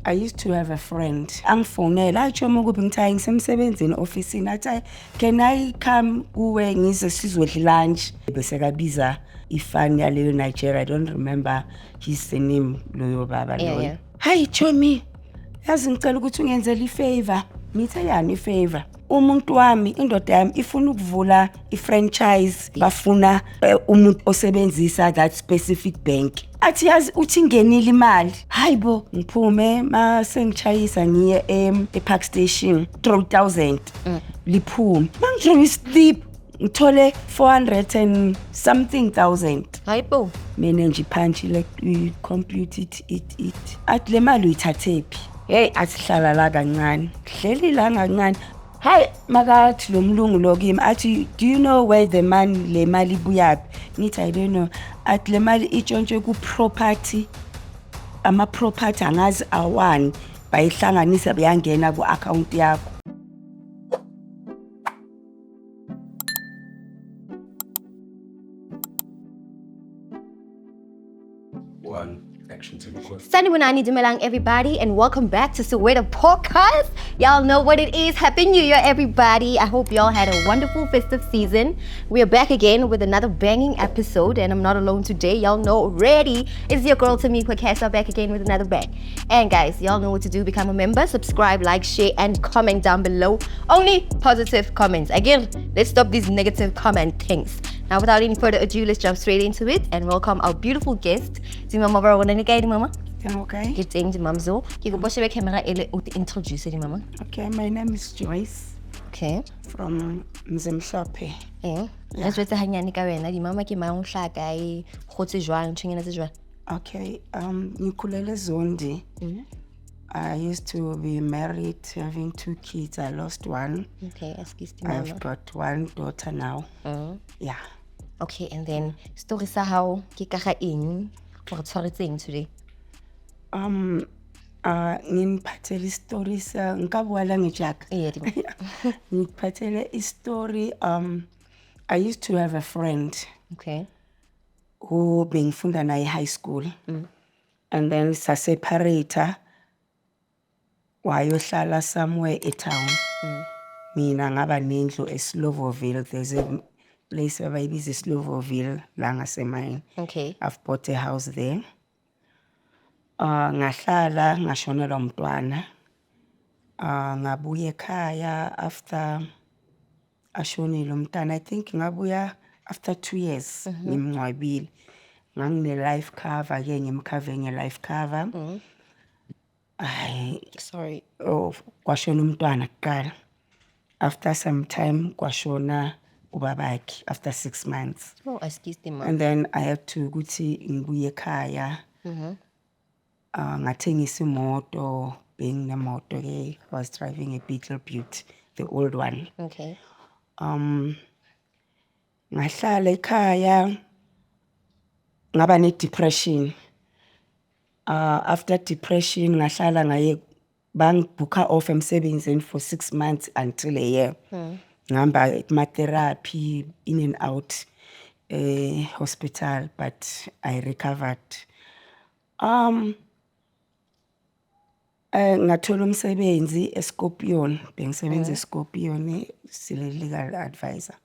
I used to have a friend. Angifonela atsho ukuthi ngithayi ngisemsebenzini officeini athi can I come kuwe ngize sizodla lunch bese kabiza ifani yaleyo Nigeria. I don't remember his name loyo baba loyo. Yeah. Hayi Chomi, yazi ngicela ukuthi ungenzele ifavor. Ngithe yani ifavor. Umuntu wami indoda yami ifuna ukuvula ifranchise bafuna umuntu osebenzisa that specific bank. Athi yazi uthi ngenile imali. Hayibo ngiphume masengichayisa ngiye ePark Station 3000 liphume. Mangijwe sleep ngithole 400 and something thousand. Hayibo. Mina nje phanchile compute it. Athi le mali uyithathephi? Hey athi hlala la kancane. Hleli la kancane. Hi makathi lo mlungu lo kimi athi do you know where the man le mali buyapi? Ngithi I don't know. Athi le mali itshontshe ku property. Ama property angazi awani bayihlanganisa bayangena ku account yakho. Action to record. Sanibonani Dumelang everybody and welcome back to Soweto Podcast. Y'all know what it is. Happy New Year everybody. I hope y'all had a wonderful festive season. We are back again with another banging episode and I'm not alone today. Y'all know already. It's your girl Tamika Kessa back again with another bang. And guys, y'all know what to do. Become a member, subscribe, like, share and comment down below. Only positive comments. Again, let's stop these negative comment things. Now, without any further ado, let's jump straight into it and welcome our beautiful guest. Mama Mama. Okay. Good thing, Mamzo. You can push the camera and introduce it, Mama. Okay, my name is Joyce. Okay. From Mzimshope. Yeah. Let's wait to hang on the Mama ki maung shag I hotse joan chinging as well. Okay. Nikulele Zondi. I used to be married, having 2 kids. I lost one. Okay, excuse me. I've got 1 daughter now. Yeah. Okay, and then story sa how ki kaga ing for tswaretseng today. Ngiphathele stories ngikabua la ngejaka. Ngiphathele story I used to have a friend. Okay. Who bengifunda naye high school. And then saseparate wayohlala somewhere town. Mina ngaba nendlu eSlovoville. There's a place where I visit Slovoville la ngasemine. Okay. I've bought a house there. Ngahlala ngashonelwa umntwana. Ngabuya ekhaya after ashonile umntwana. I think ngabuya after 2 years ngimngcwabile. Ngangine life cover ke ngimcover nge-life cover. Sorry. Kwashona umntwana kuqala. After some time kwashona ubabakhe after 6 months. Oh, excuse me, Mama. And then I had to ukuthi ngibuye ekhaya. Ngathengisa imoto, benginemoto ke. I was driving a Beetle Butte, the old one. Okay. Ngahlala ekhaya ngaba ne-depression. After depression ngahlala ngaye bangibooka off emsebenzini for 6 months until a year. Ngihamba therapy in and out hospital, but I recovered. Ngathola umsebenzi eScorpion, bengisebenza eScorpion legal advisor.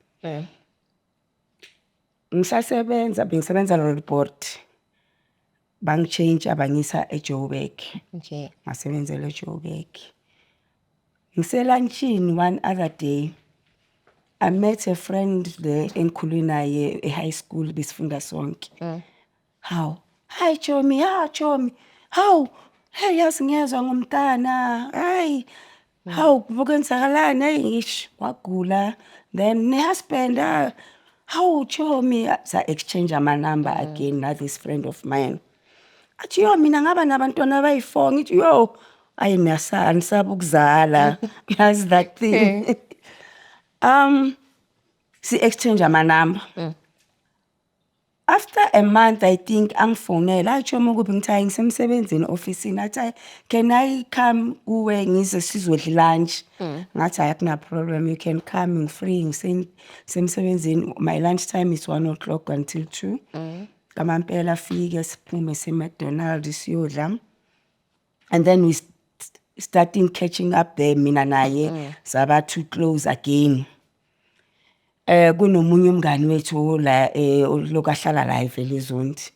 Bengisebenza report. Bank change abangisa eJoburg. Okay. Ngasebenzela eJoburg. Ngiselunchini one other day. I met a friend there in Kulinaye, a high school bisifunda sonke. How? Hi Chomi, Chomi. How? Hey, yazi ngiyezwa ngomntana. Hey. How kubukenzakalani ngisho wagula. Then ne husband how Chomi sa exchange my number again now this friend of mine. Athi yo mina ngaba nabantwana abayi4 ngithi yo ayinasani sabukuzala. Yazi that thing. Si exchange my number. After a month I think angifonela atsho ukuthi ngithayi ngisemsebenzini officeini athi can I come kuwe ngize sizodla lunch? Ngathi akuna problem, you can come, I'm free ngisemsebenzini. My lunch time is 1 o'clock until 2. Kamampela fike siphume se McDonald's siyodla. And then we starting catching up there mina naye saba too close again. Kunomunye umngani wethu la lokahlala la eVelizonti.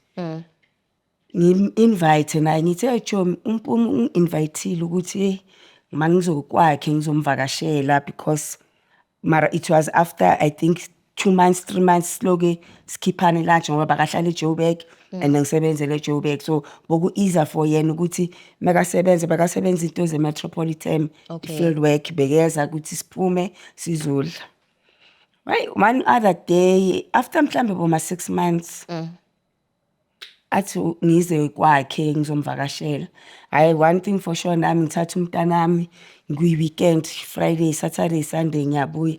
Ngim-invite naye ngithe Chomi inviteile ukuthi mangizokwakhe ngizomvakashela because mara it was after I think 2 months 3 months sloke skiphane lunch ngoba bakahlala eJoburg and ngisebenzele eJoburg so boku easier for yena ukuthi bakasebenza into ze metropolitan field work bekeza ukuthi siphume sizodla. Right, one other day after mhlambe boma 6 months athi ngize kwakhe ngizomvakashela. One thing for sure nami ngithatha umntanami weekend Friday Saturday Sunday ngiyabuya.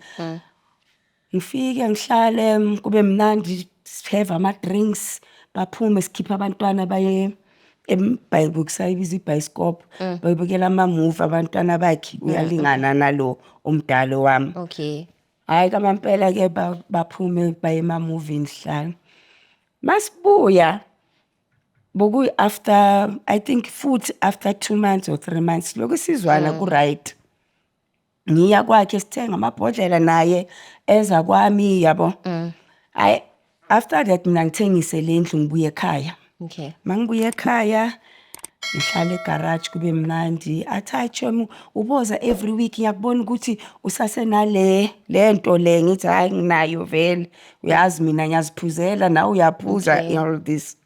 Ngifike ngihlale kube mnandi have ama drinks baphume sikhipha abantwana baye eBukusayibizwa iBioscope bayibukela ama movie abantwana bakhe uyalingana nalo umdalo wami. Okay. Hayi kamampela ke baphume baye ema movie nhlana. Masibuya boku after I think futhi after 2 months or 3 months lokho sizwana ku right. Ngiya kwakhe sithenga amabhodlela naye eza kwami yabo. After that mina ngithengise lendlu ngibuye ekhaya. Okay. Mangibuye ekhaya ngihlala egarage kube mnandi athi Chomi uboza every week ngiyakubona ukuthi usasenale lento le ngithi hayi nginayo vele uyazi mina ngiyaziphuzela nawe uyaphuza all this.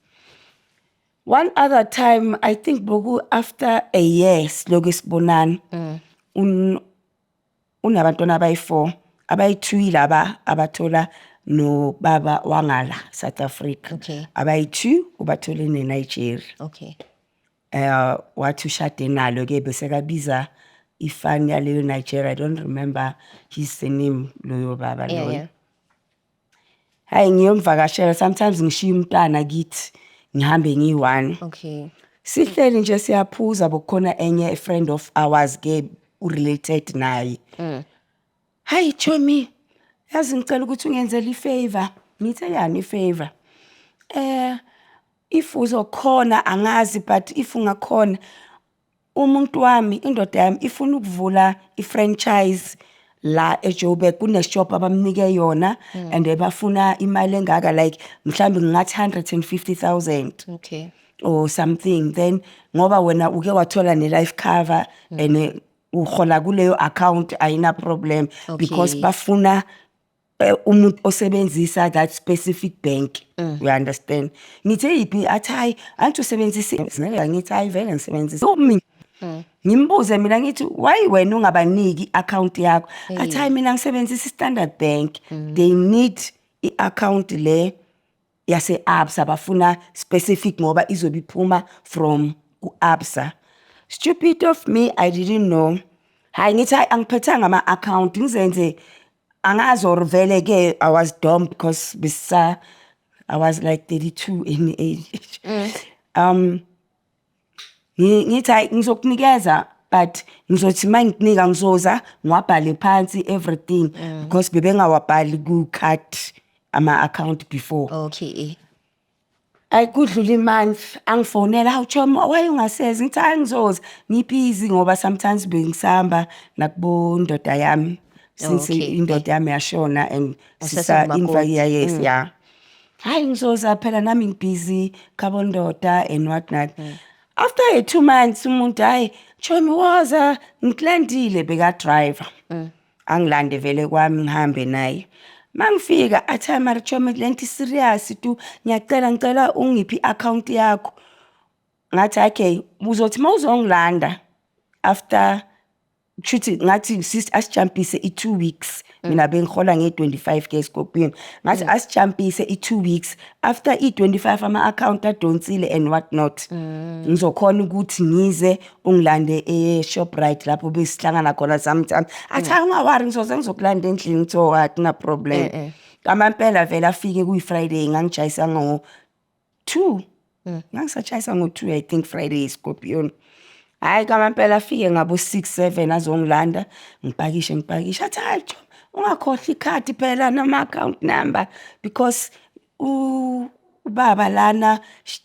One other time I think boku after a year lokho sibonana unabantwana abayi4 abayi2 laba abathola no baba wangala South Africa. Okay. Abayi2 ubathole neNigeria. Okay. Wathi ushade nalo ke bese kabiza ifani yaleyo Nigeria. I don't remember his name loyo baba lo. Yeah. Hayi ngiyomvakashela sometimes ngishiya umntana kithi ngihambe ngi1. Okay. Sihleli nje siyaphuza bokukhona enye a friend of ours ke urelated naye. Hayi Chomi yazi ngicela ukuthi ungenzele ifavor. Ngithe yani ifavor? If uzokhona angazi but if ungakhona umuntu wami indoda yami ifuna ukuvula ifranchise la eJoburg kuneshop abamnike yona and bafuna imali engaka like mhlambe ngathi 150,000. Okay. Or something then ngoba wena uke wathola ne life cover and uhola kuleyo account ayina problem because bafuna umuntu osebenzisa that specific bank. You understand? Ngithe yipi athi hayi antu sebenzisa ngithi hayi vele ngisebenzisa ngimbuze mina ngithi why wena ungabaniki account yakho athi hayi mina ngisebenzisa Standard Bank. They need i-account le yase Absa bafuna specific ngoba izobiphuma from ku Absa. Stupid of me, I didn't know. Hayi ngithi angiphethanga ama account ngizenze angazo vele ke I was dumb because I was like 32 in age. Ngithi ngizokunikeza but ngizothi manginika ngizoza ngiwabhale phansi everything because bebengawabhali ku card ama account before. Okay. Kudlula imonth angifonela hawu Chomi why ungasezi ngithi angizoza ngibusy ngoba sometimes bengisamba nakubo ndoda yami since indoda yami yashona and sisa invite yes yeah. Hayi ngizoza phela nami ngibusy khabo ndoda and what not. After 2 months umuntu hayi Chomi waza ngikulandile beka driver. Angilande vele kwami ngihambe naye. Mangifika athi mara Chomi lento serious tu ngicela ungiphi account yakho. Ngathi okay uzothi mawuzongilanda after chuthi ngathi asijumpise i2 weeks mina bengihola nge25 ke esikopini ngathi asijumpise i2 weeks after i25 ama account adonsile and what not ngizokhona ukuthi ngize ungilande eShoprite lapho besihlangana khona sometimes athi ungawari ngizokulanda endlini ngitho what na problem kamampela vele afike kuyiFriday ngangijayisa ngo2 ngangisajayisa ngo2 I think Friday eScorpion. Hayi kamampela afike ngabo 6 7 azongilanda ngipakishe athi hayi ungakhohli ikhadi phela nama account number because ubaba lana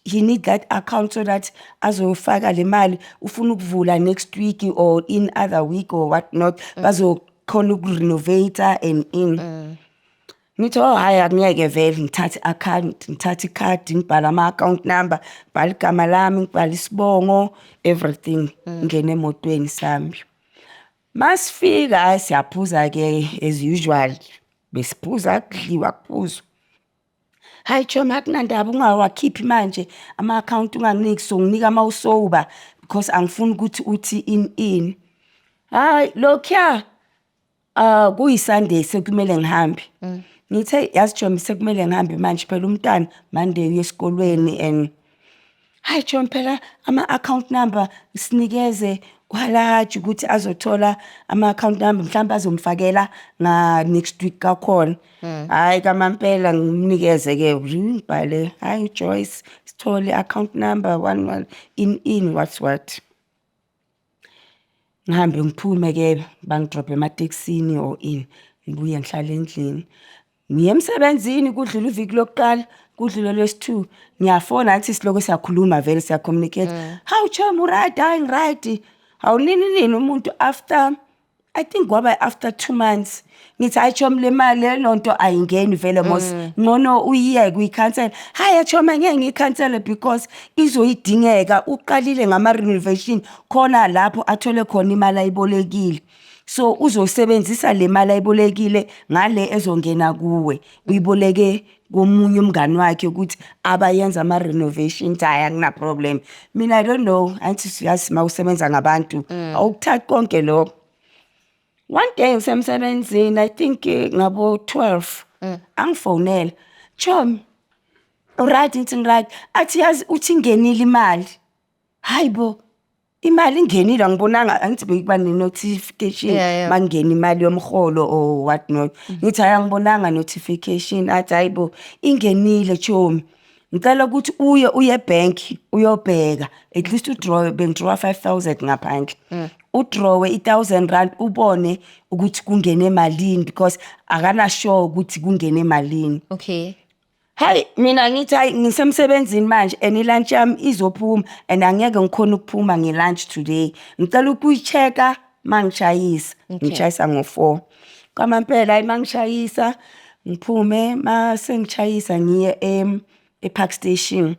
he need that account so that azofaka le mali ufuna ukuvula next week or in other week or what not bazokhona ukurenovate and in ngithi hayi akungeke vele ngithathe account ngithathe icard ngibhala ama account number bhala igama lami ngibhala isibongo everything ngene emotweni sami masifika siyaphuza ke as usual besiphuza kudliwa kuphuzwa hayi choma kunandaba ungawakhiphi manje ama account unganginiki so nginika ama usoba because angifuni ukuthi uthi in hayi lokho kuyisunday sekumele ngihambe ngithe yazi choma sekumele ngihambe manje phela umntana Monday uye esikolweni and hayi choma phela ama account number sinikeze walaji ukuthi azothola ama account number mhlawumbe azomfakela nga next week kakhona hayi kamampela ngimnikeze ke ngibhale hayi Joyce sithole account number 11 in what ngihambe ngiphume ke bangidrop emateksini or in ngibuye ngihlala endlini ngiye emsebenzini kudlula iviki lokuqala kudlula lesi2 ngiyafona athi siloko siyakhuluma vele siya communicate how choma right hayi right awunini umuntu after I think kwaba after 2 months ngithi hayi choma le mali lonto ayingeni vele mos ngono uyiyeke uyicancel hayi choma ngeke ngiyicancel because izoyidingeka uqalile ngama renovation khona lapho athole khona imali ayibolekile so uzosebenzisa le mali ayibolekile ngale ezongena kuwe uyiboleke komunye umngani wakhe ukuthi abayenza ama renovations hayi akuna problem mina I don't know anti siyazi mawusebenza ngabantu awukuthathi konke lokho one day ngisemsebenzini I think ngabo 12 angifonela chom right into right athi yazi uthi ngenile imali hayibo imali ingenile ngibonanga angithi bekuba ne notification mangena imali yomholo or what not ngithi ayangibonanga notification athi hayibo ingenile chomi ngicela ukuthi uye bank uyobheka at least udraw bengidraw 5000 ngaphandle udraw 1000 rand ubone ukuthi kungene malini because akana sure ukuthi kungene malini okay hayi mina ngithi hayi ngisemsebenzini manje and ilunch yami izophuma and angeke ngikhona ukuphuma ngelunch today ngicela ukuyichecka mangishayisa ngishayisa ngo4 kwamampela hayi mangishayisa ngiphume mase ngichayisa ngiye epark station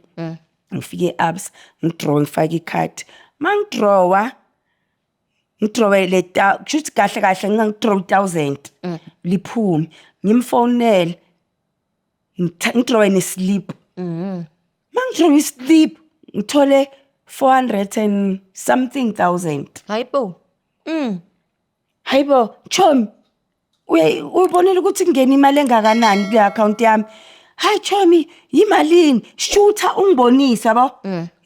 ngifike apps ngidraw ngifake icard mangidrawa le kushuthi kahle kahle ngingadraw 1000 liphume ngimfonele ngidraw ne sleep mangidraw sleep ngithole 400 and something thousand hayibo hayibo chom uyibonile ukuthi kungena imali engakanani ku account yami hayi chomi yimalini shutha ungibonisa yabo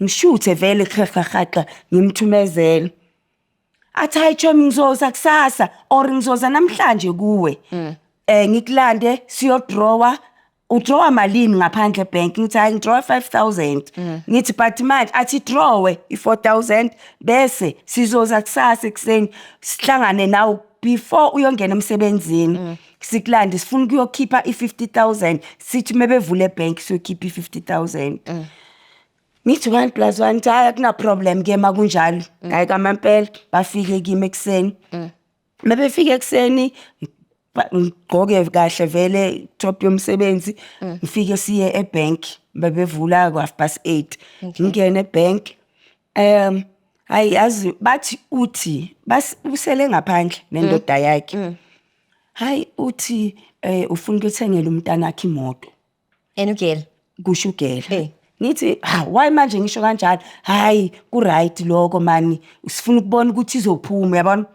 ngishuthe vele khakha ngimthumezela athi hayi chomi ngizoza kusasa or ngizoza namhlanje kuwe ngikulande siyodrawa udraw malini ngaphandle bank ngithi hayi ngidraw 5000 ngithi but manje athi draw i4000 bese sizoza kusasa ekseni sihlangane nawe before uyongena emsebenzini sikulande sifuna ukuyokhipha i50000 sithi mebevule bank siyokhipha i50000 nithi 1 + 1 hayi kuna problem ke makunjalo hayi kamampela bafike kimi ekseni mebefike ekseni ngigqoke kahle vele top yomsebenzi ngifike siye ebank bebevula kwa 8:30 ngingene ebank hayi yazi bathi uthi usele ngaphandle nendoda yakhe hayi uthi ufuna ukuthengela umntana wakhe imoto enugela kusho ugela nithi why manje ngisho kanjalo hayi ku right lokho mani usifuna ukubona ukuthi izophuma yabona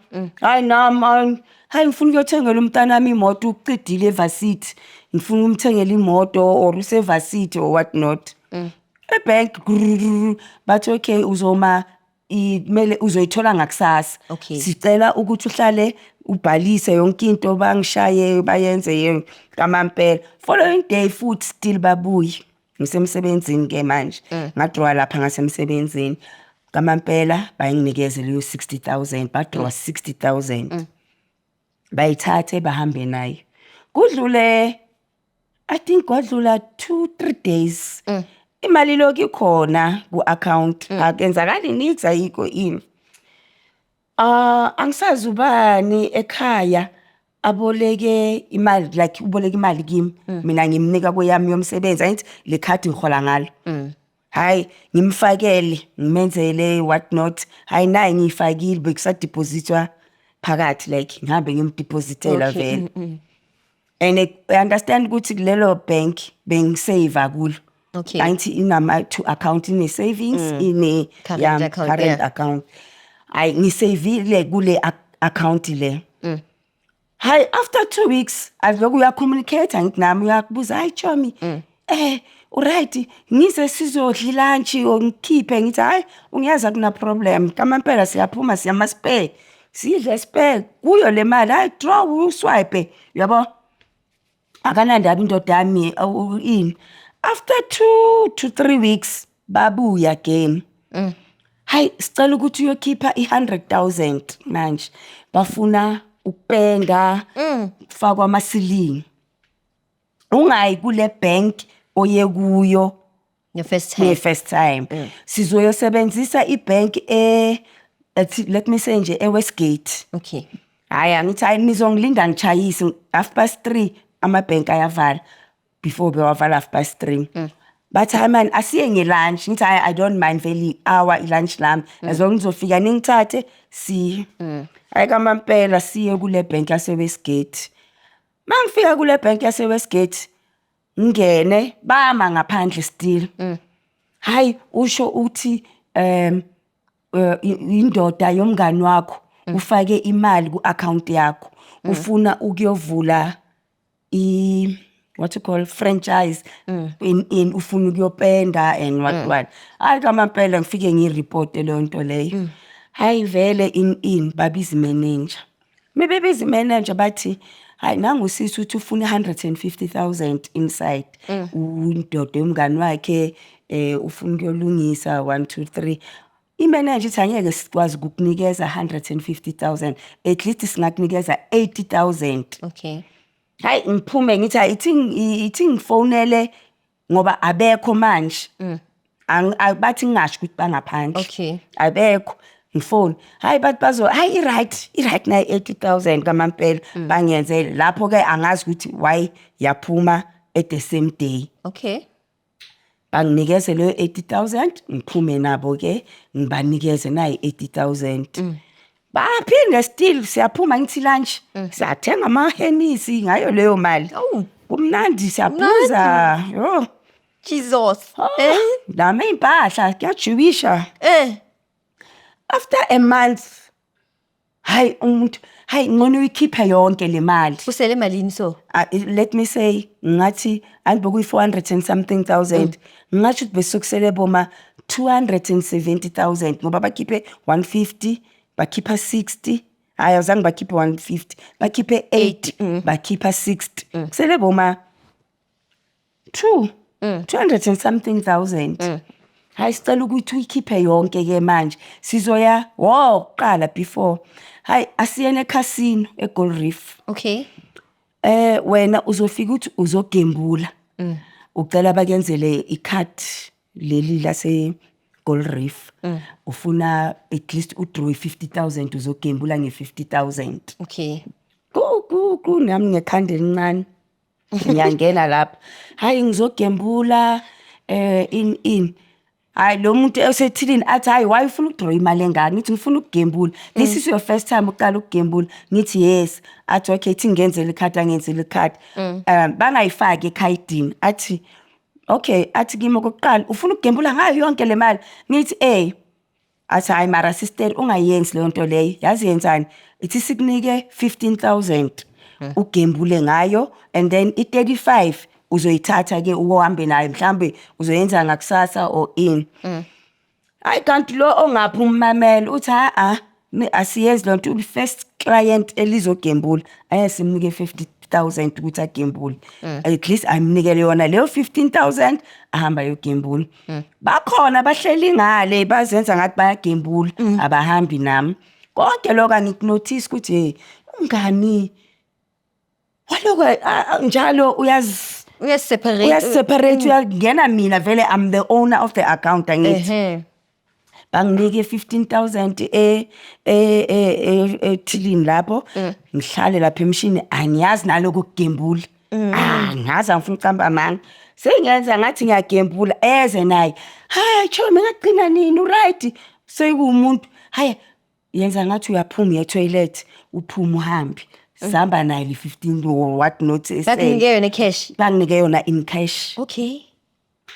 hayi nami hayi ngifuna ukuyothengela umntana wami imoto uqedile evarsity ngifuna umthengela imoto or usevarsity or what not ebank bathi okay uzoma imele uzoyithola ngakusasa sicela ukuthi uhlale ubhalise yonke into bangishaye bayenze yonke kamampela following day futhi still babuye ngisemsebenzini ke manje ngadraw lapha ngasemsebenzini kamampela bayinginikeze leyo 60000 badraw 60000 bayithathe bahambe nayo kudlule I think kwadlula 2-3 days imali lokhu ikhona ku-account akenzakali nix ayikho ini angisazi ubani ekhaya aboleke imali like uboleka imali kimi mina ngimnika kweyami yomsebenzi ayithi le card ngihola ngalo hayi ngimfakele ngimenzele what not hayi nayi ngiyifakile bekusadepositwa phakathi like ngihambe ngimdepositela vele and I understand ukuthi kulelo bank bengisave kulo Okay. Angithi inama to account ine savings ine Current account, current yeah. account I ngisavile kule account le Hi, after 2 weeks, aloku uyacommunicate ngithi nami uyakubuza hayi Chomi. Alright, ngize sizodla lunch ngikhiphe ngithi hayi ungiyaza kuna problem. Kama impela siyaphuma siyama spare. Sidle spare kuyo le mali hayi draw uswipe. Yabo? Akanandaba indoda yami in. After 2 to 3 weeks babuya again. Hayi sicela ukuthi uyokhipha 100,000 manje. Bafuna upenda fakwa amasilingi ungayi kule bank oye kuyo Your first time. Sizoyosebenzisa ibank let me say nje eWestgate Okay. hayi angithi hayi nizongilinda ngichayise 3:30 amabank ayavala before bewavala 3:30 but hayi man asiye ngelunch ngithi I don't mind vele hour lunch lami as long ngizofika ningithathe si hayi kamampela siye kule bank yaseWestgate mangifika kule bank yaseWestgate ngene bama ngaphandle still hayi usho uthi indoda yomngani wakho ufake imali ku-account yakho ufuna ukuyovula what you call franchise in ufuna ukuyopenda and what hayi kamampela ngifike ngireport leyo nto leyo hayi vele in babizi manager mebebizi manager bathi hayi nangusisi uthi ufuna 150,000 inside undoda yomngani wakhe ufuna ukuyolungisa 1 2 3 imanager ithi angeke sikwazi ukukunikeza 150,000 at least singakunikeza 80,000 Okay. hayi ngiphume ngithi ithi ngifonele ngoba abekho manje bathi ngingasho ukuthi bangaphandle Okay. abekho ngifone hayi bathi bazo hayi right na 80,000 kamampela bangenzele lapho ke angazi ukuthi why yaphuma at the same day Okay. banginikeze leyo 80,000 ngiphume nabo ke ngibanikeze nayi 80,000 baphinde still siyaphuma ngithi lunch siyathenga amahenisi ngayo leyo mali kumnandi siyaphuza yo Jesus. dame impahla kuyajubisha after a month hayi umuntu hayi ngcono uyikhiphe yonke le mali Kusele malini so? let me say ngathi angibokuyi 400 and something thousand ngathi besokusele boma 270,000 ngoba bakhiphe 150 bakhipha 60 hayi azange bakhiphe 150 bakhiphe 8 bakhipha 60 kusele boma 200 and something thousand hayi sicela ukuthi uyikhiphe yonke ke manje sizoya qala before hayi asiyene casino eGold Reef Okay. wena uzofika uthi uzogembula ucela bakenzele icard leli lase Gold Reef ufuna at least udraw 50,000 uzogembula nge50,000 Okay. ku nami ngekhanda elincane ngiyangena lapha hayi ngizogembula in hayi lo muntu osethilini athi hayi why ufuna ukudraw imali engani ngithi ngifuna ukugembula this is your first time uqala ukugembula ngithi yes athi okay thi ngenzele ikhadi angenzele ikhadi bangayifaki ekhayidini athi okay athi kimi okokuqala ufuna ukugembula ngayo yonke le mali ngithi athi hayi mara sister ungayenzi leyo nto leyo yazi yenzani ithi sikunike 15,000 ugembule ngayo and then i35 uzoyithatha ke uhambe nayo mhlambe uzoyenza ngakusasa or in I can't lo ongaphi ummamela uthi asiyenzi lo nto first client elizogembula ayesimnike 50,000 ukuthi agembule at least amnikele yona leyo 15,000 ahamba yogembula bakhona bahleli ngale bazenza ngathi bayagembula abahambi nami konke lokho ngikunotice ukuthi umngani waloko njalo uyazi Uyaseparate uyangena mina vele I'm the owner of the account angithi. Banginike 15,000 ethilini lapho ngihlale lapha emshini angiyazi naloko kugembula ngazi angifuna ucamba manga sengiyenza ngathi ngiyagembula eze naye hayi chomi ngaqina nini right sekumuntu hayi yenza ngathi uyaphuma etoilet uphuma uhambi sihamba naye 15 or what not Bakunike yona cash. banginike yona in cash. Okay.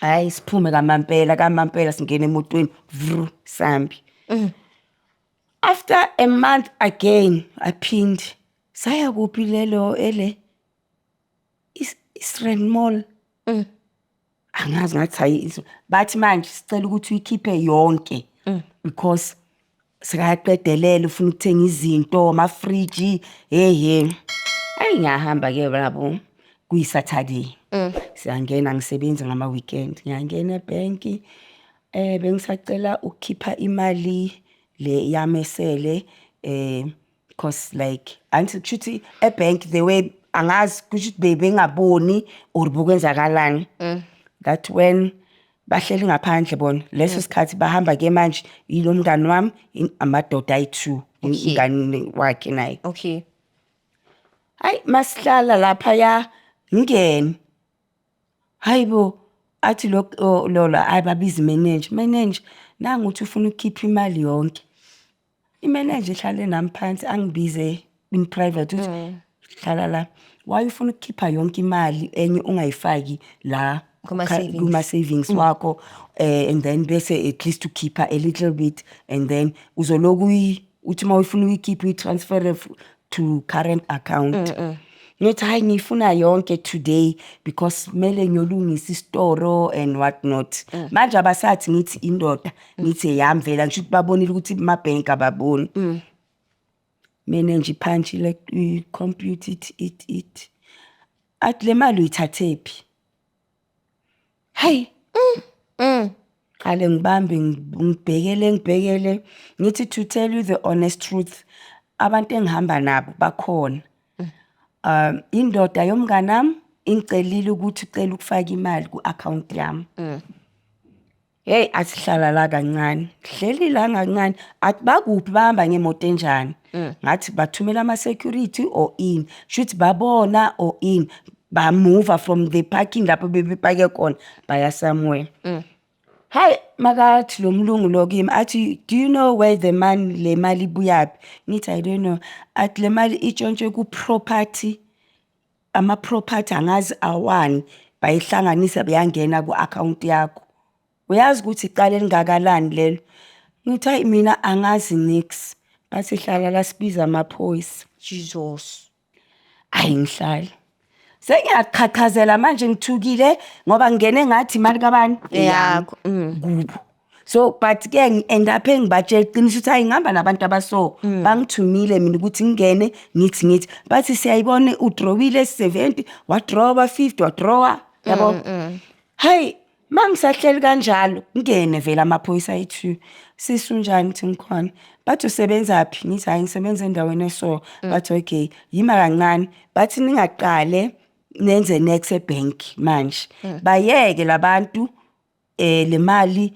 Hayi siphume kamampela singena emotweni sambi. After a month again aphinde saya kuphi lelo ele Israel Mall. Angazi ngathi hayi bathi manje sicela ukuthi uyikhiphe yonke because sikaqedelela ufuna ukuthenga izinto ama fridge hey ngiyahamba ke labo kuyi Saturday. Siyangena ngisebenza ngama weekend ngiyangena ebanki bengisacela ukukhipha imali le yamesele because like anti kushuthi ebank the way angazi kushuthi bengaboni or bokwenzakalani that when bahleli ngaphandle bona leso sikhathi bahamba ke manje yilo mngani wami amadoda ayi2 ingane wakhe naye. Okay. Hayi masihlala lapha ya ngene hayibo athi lola ayibabiza manager nanga uthi ufuna ukukhipha imali yonke imanager ihlale nami phansi angibize in private uthi hlala la why ufuna ukukhipha yonke imali enye ungayifaki la kuma savings wakho and then bese at least to keep a little bit and then uzoloku uthi mawufuna ukuyikhipha uyitransfer to current account. Ngithi hayi ngifuna yonke today because mele ngiyolungisa istore and what not. Manje abasathi ngithi indoda ngithi yamvela ngisho babonile ukuthi ma bank ababoni. Mina nje punch like compute it. Athi le mali uyithathephi. Hey. Kale ngibambe ngibhekele ngithi to tell you the honest truth abantu engihamba nabo bakhona. Indoda yomnganami ingicelile ukuthi ucela ukufaka imali ku account yami. Hey asihlala la kancane. Hleli la kancane athi bakuphi bahamba ngemoto enjani. Ngathi bathumela ama security or in. Should babona or in. Ba move from the parking lapho bebepake khona baya somewhere. Hey makathi lo mlungu lo kimi athi do you know where the man le mali buyapi ngithi I don't know athi le mali itshontshe ku property ama property angazi awani bayihlanganisa bayangena ku account yakho uyazi ukuthi iqale lingakalani lelo ngithi mina angazi nix bathi hlala la sibiza amaphoyisa Jesus ayingihlala sengiyaqhaqhazela manje ngithukile ngoba ngene ngathi imali kabani yakho kubo so but ke end up engibatshela iqiniso ukuthi ayingihamba nabantu abaso bangithumile mina ukuthi ngingene ngithi bathi siyayibona udrawile 70 wadrawa 50 wadrawa yabo hey mangisahleli kanjalo ngene vela amaphoyisa ethu sisunjani thi ngikhona bathi usebenzaphi ngithi hayi ngisebenza endaweni eso bathi okay yima kancane bathi ningaqale nenze next bank manje bayeke labantu le mali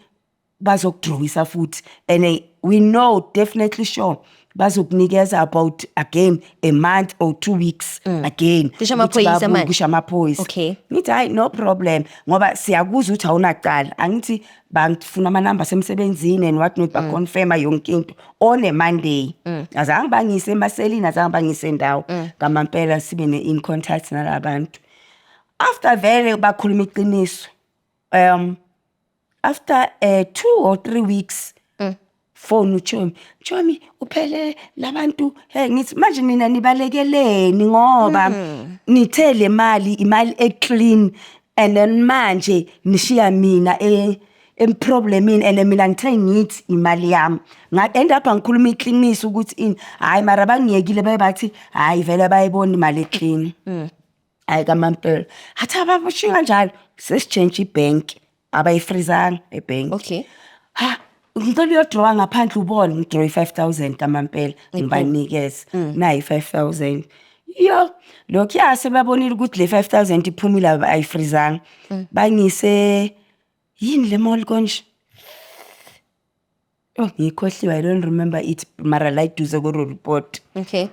bazokudrawisa futhi and we know definitely sure bazokunikeza about again a month or 2 weeks again kusha amaphoyisa okay ngithi hayi no problem ngoba siyakuza ukuthi awunaqala angithi bangifuna ama number semsebenzini and what not ba confirm yonke into on a Monday azange bangise emaselini azange bangise ndawo ngamampela sibe ne in contact nalabantu after vele bakhuluma iqiniso after 2 or 3 weeks phone uchomi uphele labantu hey ngithi manje nina nibalekeleni ngoba nithele imali eclean and then manje nishiya mina problemini and mina ngithe ngithi imali yami end up ngikhuluma iqiniso ukuthi in hayi mara bangiyekile bayibathi hayi vele bayibona imali eclean hayi kamampela hathi ababushinga kanjalo sesichange ibank abayifreezanga ebank okay ngicela uyodraw ngaphandle ubone ngidraw 5,000 kamampela ngibanikeza nayi 5,000 Yo, lokhuya sebabonile ukuthi le 5,000 iphumile ayifrizanga. Bangise yini le mall konje? Oh, ngikhohliwe, I don't remember it, mara la iduze ko report. Okay.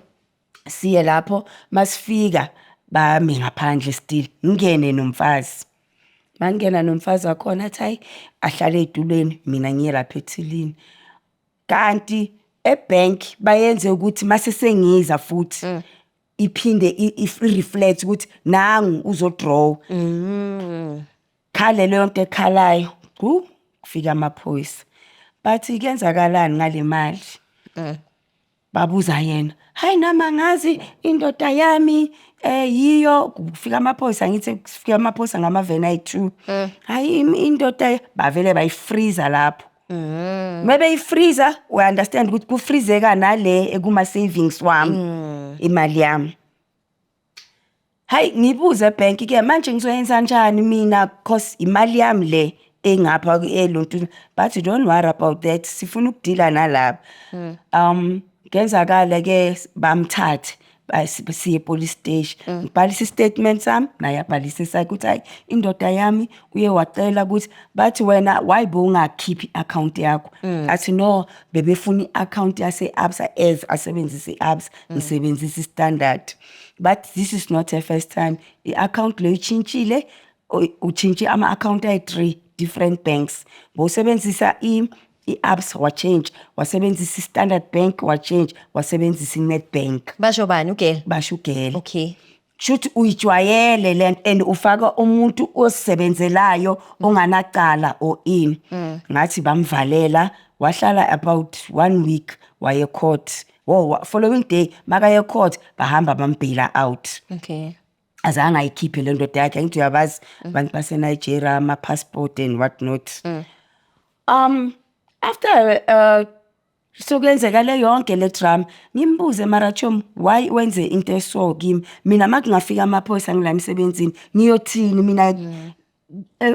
Siye lapho masifika bami ngaphandle still ngene nomfazi. Mangena nomfazi wakhona athi hayi ahlale edulweni mina ngiye lapha eThilini. Kanti ebank bayenze ukuthi mase sengiza futhi iphinde reflect ukuthi nangu uzodraw. Khale leyo nto ekhalayo kufika amaphoyisa. Bathi kuyenzakalani ngale mali? Babuza yena, hayi nama ngazi indoda yami yiyo kufika amaphoyisa ngithi kufika amaphoyisa ngamaveni ayi2. Hayi indoda bavele bayifreeza lapho. Maybe ifreezer we understand ukuthi kufreezeka nale ekuma savings wami imali yami. Hayi ngibuza ebank ke manje ngizoyenza kanjani mina because imali yami le engapha elonto but don't worry about that sifuna ukudila nalapha. Ngenzakala ke bamthathe siye police station ngibhalisa statement sami naye abhalisa sakhe ukuthi hayi indoda yami uye wacela ukuthi bathi wena why bungakhiphi account yakho athi no bebefuna iaccount yase Absa as asebenzise Absa ngisebenzisa standard but this is not the first time iaccount le uchintshile uchintshi ama account ay3 different banks bosebenzisa i-Absa wa-change, wasebenzisa i-Standard Bank wa-change, wasebenzisa i-Nedbank. Basho bani ugele? Basho ugele. Okay. Shuthi uyijwayele lento and ufaka umuntu osebenzelayo onganacala or in. Ngathi bamvalela wahlala about 1 week waye court. Following day makaye court bahamba bambhela out. Okay. Azange ayikhiphe le ndoda yakhe ngithi uyabazi abantu base Nigeria ama passport and what not. After so kwenzeka le yonke le drama ngimbuze Marachom why wenze into eso kimi mina makungafika amaphoyisa ngila emsebenzini ngiyothini mina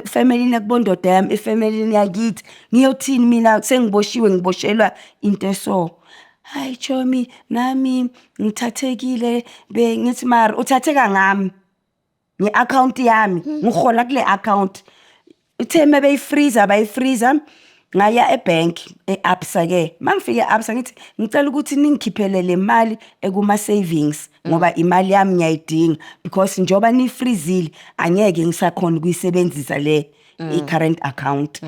family nakubondoda yami family yakithi ngiyothini mina sengiboshiwe ngiboshelwa into eso. Hayi Chomi nami ngithathekile ngithi mara uthatheka ngami ngeaccount yami ngihola kule account itheme bayifreezer bayifreezer ngaya ebank eAbsa ke mangifike eAbsa ngithi ngicela ukuthi ningikhiphele le mali ekuma savings ngoba imali yami ngiyayidinga because njoba ni freezile angeke ngisakhona ukuyisebenzisa le i-current account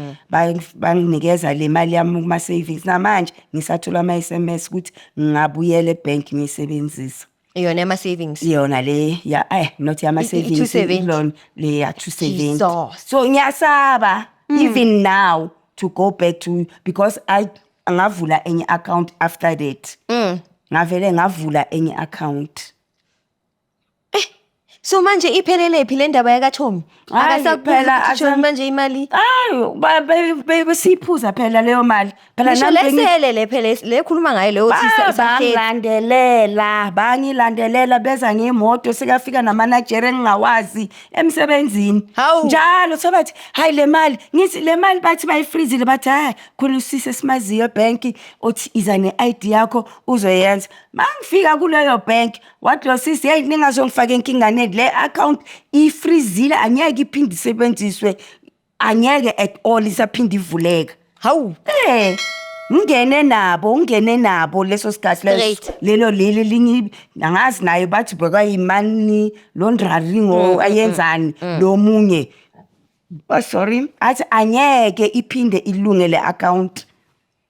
banginikeza le mali yami kuma savings namanje ngisathola ama SMS ukuthi ngingabuyela ebank ngiyisebenzisa yona ama savings yona le ya not yama savings loan le ya 270 so ngiyasaba even now to go back to because ngavula enye account after that ngavele ngavula enye account. So manje iphelele phi le ndaba yaka Chomi akasakuphela Chomi manje imali besiphuza phela leyo mali phela nami le phela le khuluma ngayo leyo bangilandelela beza ngemoto sikafika nama Nigeria ngingawazi emsebenzini njalo sobathi hayi le mali ngithi le mali bathi bayifreezile bathi hayi khona usise simaziyo bank othi iza ne ID yakho uzoyenza mangifika kuleyo bank wathi lo sisi hey ningazongifaka enkingane le account ifreezile anyeke iphinde isebenziswe anyeke at all isaphinde ivuleka hawu ngene nabo leso sikhathi lelo lingi angazi naye bathi bheka imani laundering ayenzani lo munye sorry athi anyeke iphinde ilunge le account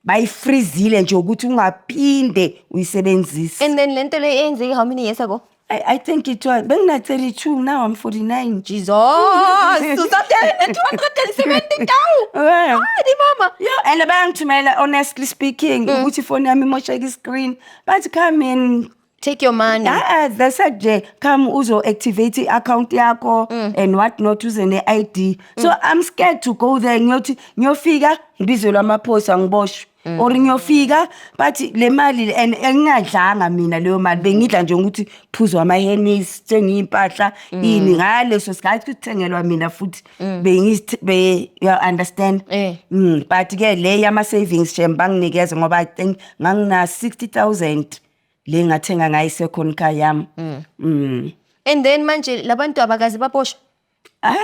bayifreezile nje ukuthi ungaphinde uyisebenzise. And then lento le yenzeke how many years ago? I think it was bengina 32 now I'm 49. Jesus. So something 270 down. Di mama. Yeah, and bangithumela honestly speaking ukuthi phone yami imosheka screen but come in take your money. They said come uzo activate account yakho and what not uze ne ID. So I'm scared to go there ngiyothi ngiyofika ngibizelwa amaphoyisa ngiboshwe or ngiyofika but le mali and engadlanga mina leyo mali bengidla nje ukuthi phuzwa ama hennies thenga impahla ini ngaleso sikhathi kuthengelwa mina futhi you understand but ke le yama savings shame banginikeza ngoba I think ngangina 60,000 le ngathenga ngayo second car yami. And then manje labantu abakazi baboshwa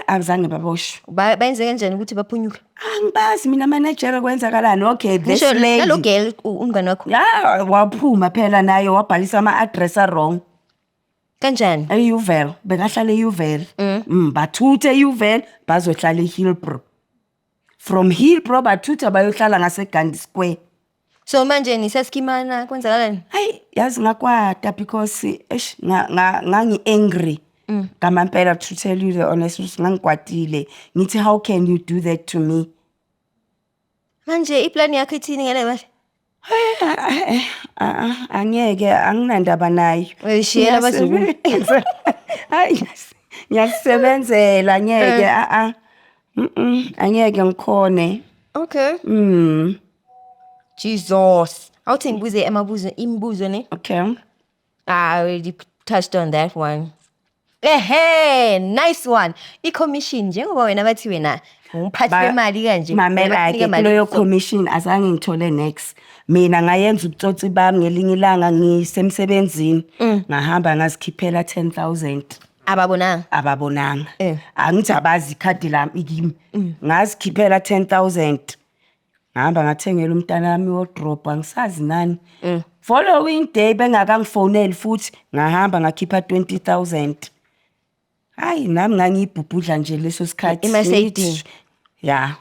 Azange baboshwe. bayenze kanjani ukuthi baphunyuke? Angibazi mina manager kwenzakalani. Okay, this Ngisho lady. nalo girl umngane wakho Yeah, waphuma phela naye wabhalisa ama-address wrong. kanjani? EUvel, bekahlala EUvel. Bathuthe EUvel bazohlala eHillbrow. From Hillbrow bathutha bayohlala ngaseGandhi Square. So manje nisesikimana kwenzakalani? Hayi, yazi ngakwata because ngangi angry. Ngamampela, to tell you the honest truth, ngangikwatile. Ngithi how can you do that to me? Manje iplan yakho ithini ngale manje? Angeke anginandaba nayo. Uyishiyela abazukulu. Hayi, ngiyasebenzela ngeke angeke ngikhone. Okay. Jesus. Awuthi ngibuze imibuzo ne? Okay. I already touched on that one. Nice one. I-commission njengoba wena bathi wena umphathi wemali kanje. Mamela-ke kuleyo commission azange ngithole next. Mina ngayenza ubutsotsi bami ngelinye ilanga ngisemsebenzini. Ngahamba ngazikhiphela 10,000. Ababonanga. Angithi abazi ikhadi lami kimi. Ngazikhiphela 10,000. Ngahamba ngathengela umntana wami wardrobe angisazi nani. Following day bengakangifoneli futhi ngahamba ngakhipha 20,000. Hayi nami ngangibhubhudla nje leso sikhathi. Ima-saving. Yeah.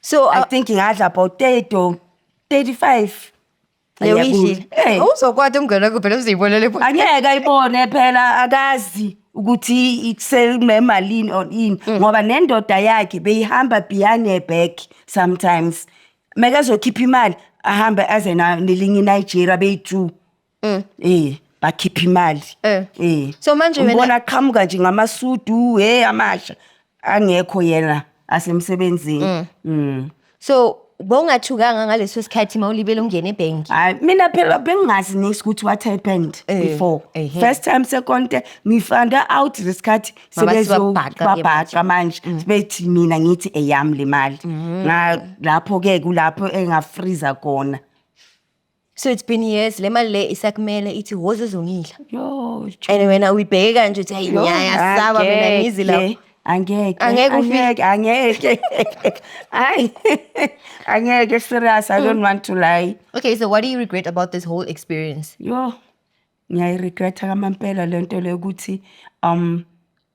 So I think ngadla about 30 or 35. Lewishile. Uzokwata umngane wakho phela uzibonele pho. Angeke ayibone phela akazi ukuthi isemalini or in ngoba nendoda yakhe beyihamba behind her back sometimes. Mekazokhipha imali ahambe aze nelinye Nigeria beyitu. Bakhipha imali. So manje wena ubona qhamuka nje ngamasudu amasha angekho yena asemsebenzini. So bongathukanga ngaleso sikhathi mawulibele ungene ebank. Hayi mina phela bengazi next ukuthi what happened before. First time, second time we found out isikhathi sebezobabhaqa manje bethi mina ngithi eyami le mali. Lapho ke kulapho engafreeza khona. So it's been years le mali le isakumele ithi woze zongidla. Yo. And wena uyibheke kanje uthi hayi nyaya saba mina ngizi la. Angeke serious. I don't want to lie. Okay, so what do you regret about this whole experience? Yo, ngiyayiregreta kamampela lento le ukuthi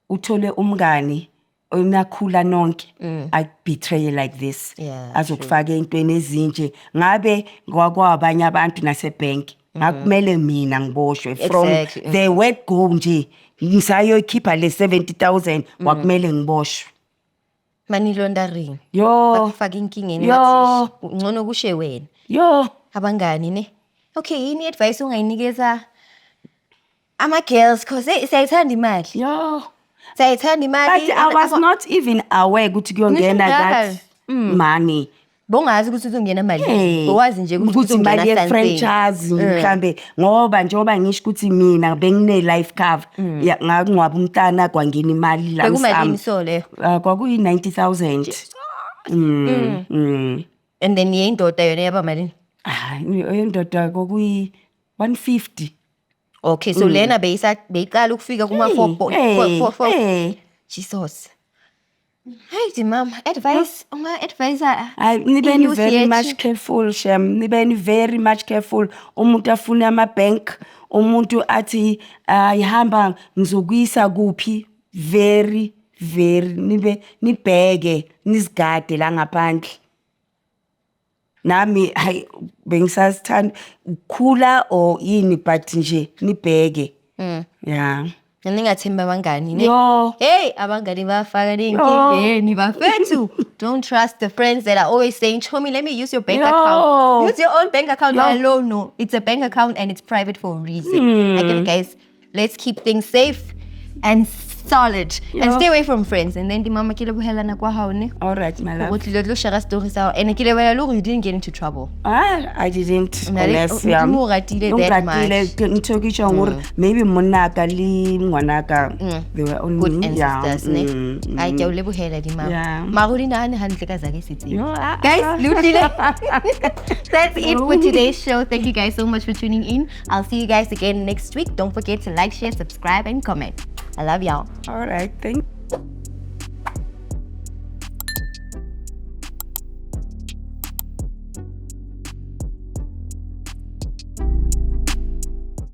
uthole umngani onakhula nonke I betray like this. Azokufaka entweni ezinje ngabe kwakwabanye abantu nasebank ngakumele mina ngiboshwe from the word go nje ngisayokhipha le 70,000 wakumele ngiboshwe. Money laundering. Yo. Bakufaka inkingeni wathi ngcono kushe wena. Yo. Abangani ne? Okay, yini advice ungayinikeza ama girls cause siyayithanda imali. Yo. Sayithanda imali. But I was not even aware ukuthi kuyongena that money. Bongazi ukuthi uzongena imali. Bowazi nje ukuthi uzongena imali ye-franchise mhlambe ngoba njengoba ngisho ukuthi mina bengine life cover ngakungcwaba umntana kwangena imali la msamo. Bekumalini so le? Kwakuyi 90,000. And then yendoda yona yaba malini? Yendoda kwakuyi 150. Okay, so lena beyiqala ukufika kuma 4. Jesus. Hey, mama, advice, advisor. Nibeni very much careful, Shem. Nibeni very much careful. Umuntu afuna ama-bank, umuntu athi ihamba ngizokuyisa kuphi. Very nibheke, nisigade la ngaphandle. Nami hayi bengisasithanda ukukhula or yini but nje nibheke. Yeah. Ningathemba abangani ne? Yo. Hey, abangani bafaka inkingeni bafethu. Don't trust the friends that are always saying, "Chomi, let me use your bank account." Use your own bank account. No, it's a bank account and it's private for a reason. Again, guys, let's keep things safe and solid. And Yeah. stay away from friends. And then the mama kile buhelana kwa haone. All right, my Go love. to the share stories out. And kile wela lo you didn't get into trouble. I didn't. Honest, o- yeah. Modimo o ratile O that ratile, much. ke ntho ke tjhong hore maybe monna ka le ngwana ka they were on Good me. Yeah, ancestors, ne? mm. Ai ke o lebohela di mama. Yeah. Maruli na ne hantle ka zake setse. Yo, Guys, lutile. That's it for today's show. Thank you guys so much for tuning in. I'll see you guys again next week. Don't forget to like, share, subscribe, and comment. I love y'all. All right, thank